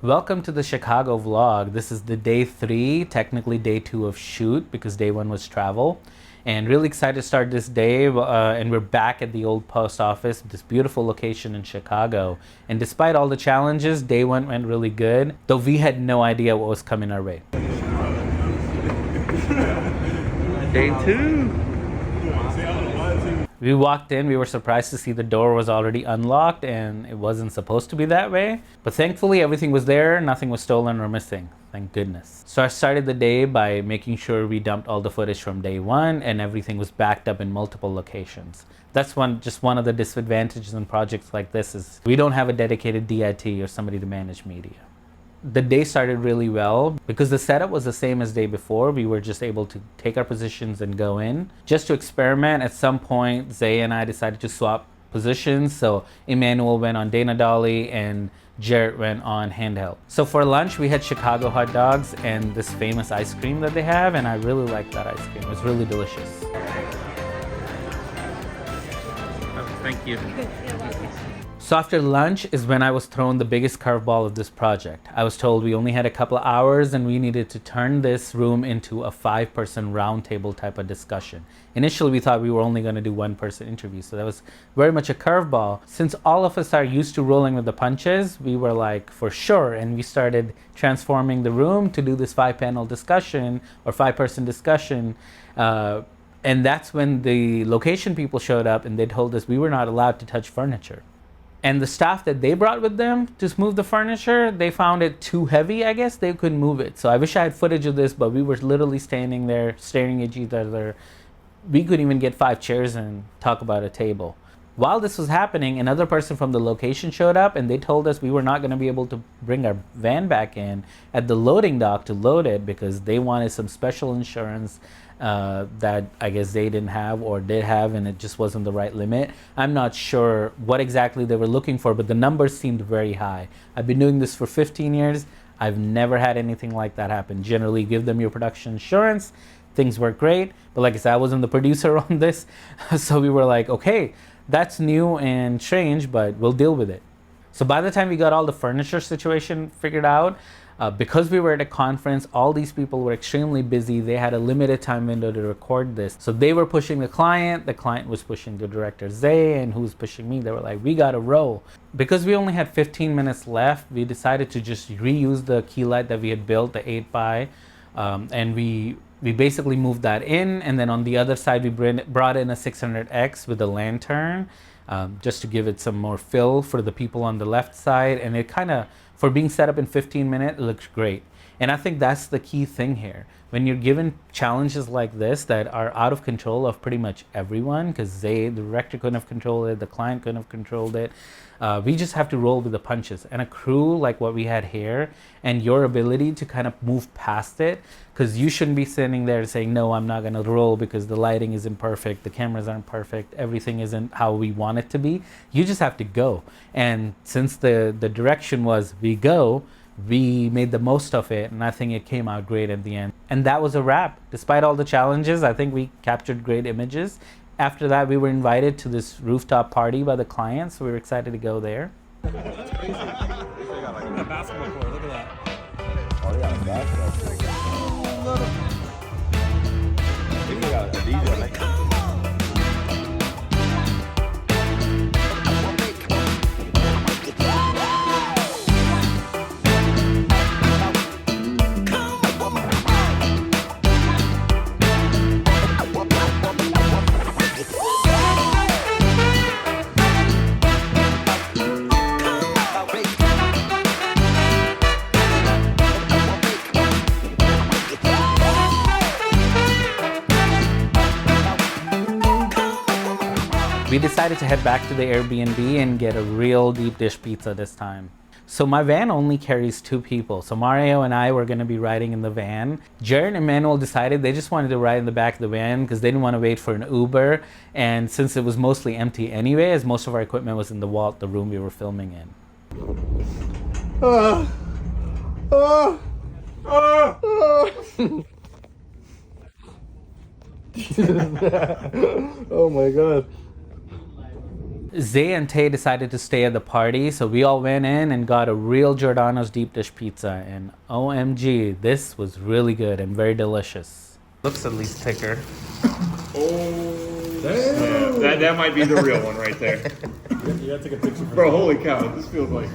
Welcome to the Chicago vlog. This is the day 3, technically day 2 of shoot because day 1 was travel. And really excited to start this day. And we're back at the old post office, this beautiful location in Chicago. And despite all the challenges, day 1 went really good, though we had no idea what was coming our way. Day 2. We walked in, we were surprised to see the door was already unlocked and it wasn't supposed to be that way. But thankfully everything was there, nothing was stolen or missing, thank goodness. So I started the day by making sure we dumped all the footage from day 1 and everything was backed up in multiple locations. That's just one of the disadvantages in projects like this is we don't have a dedicated DIT or somebody to manage media. The day started really well because the setup was the same as day before. We were just able to take our positions and go in. Just to experiment, at some point, Zay and I decided to swap positions. So Emmanuel went on Dolly and Jarrett went on handheld. So for lunch, we had Chicago hot dogs and this famous ice cream that they have. And I really liked that ice cream. It was really delicious. Oh, thank you. So after lunch is when I was thrown the biggest curveball of this project. I was told we only had a couple of hours and we needed to turn this room into a 5-person roundtable type of discussion. Initially, we thought we were only going to do 1-person interview, so that was very much a curveball. Since all of us are used to rolling with the punches, we were like, for sure, and we started transforming the room to do this 5-panel discussion or 5-person discussion. And that's when the location people showed up and they told us we were not allowed to touch furniture. And the staff that they brought with them to move the furniture, they found it too heavy, I guess. They couldn't move it. So I wish I had footage of this, but we were literally standing there staring at each other. We couldn't even get 5 chairs and talk about a table. While this was happening, another person from the location showed up and they told us we were not going to be able to bring our van back in at the loading dock to load it because they wanted some special insurance that I guess they didn't have or did have, and it just wasn't the right limit. I'm not sure what exactly they were looking for, but the numbers seemed very high. I've been doing this for 15 years. I've never had anything like that happen. Generally, give them your production insurance. Things work great. But like I said, I wasn't the producer on this. So we were like, okay, that's new and strange, but we'll deal with it. So by the time we got all the furniture situation figured out, because we were at a conference, all these people were extremely busy. They had a limited time window to record this. So they were pushing the client was pushing the director Zay, and who was pushing me. They were like, we gotta roll. Because we only had 15 minutes left, we decided to just reuse the key light that we had built, the 8x, and we basically moved that in, and then on the other side we brought in a 600X with a lantern, just to give it some more fill for the people on the left side, and it kind of, for being set up in 15 minutes, it looks great. And I think that's the key thing here. When you're given challenges like this that are out of control of pretty much everyone, because the director couldn't have controlled it, the client couldn't have controlled it, we just have to roll with the punches. And a crew like what we had here, and your ability to kind of move past it, because you shouldn't be sitting there saying, no, I'm not going to roll because the lighting isn't perfect, the cameras aren't perfect, everything isn't how we want it to be. You just have to go. And since the direction was we go, we made the most of it, and I think it came out great at the end. And that was a wrap. Despite all the challenges, I think we captured great images. After that, we were invited to this rooftop party by the client, so we were excited to go there. That's crazy. They got like a basketball court. Look at that. Oh, they got a basketball court. I think they got a DJ. Like, We decided to head back to the Airbnb and get a real deep dish pizza this time. So my van only carries 2 people. So Mario and I were going to be riding in the van. Jared and Emmanuel decided they just wanted to ride in the back of the van because they didn't want to wait for an Uber. And since it was mostly empty anyway, as most of our equipment was in the room we were filming in. oh my god. Zay and Tay decided to stay at the party, so we all went in and got a real Giordano's deep dish pizza. And OMG, this was really good and very delicious. Looks at least thicker. Yeah, that might be the real one right there. You gotta take a picture. Bro, holy cow, this feels like...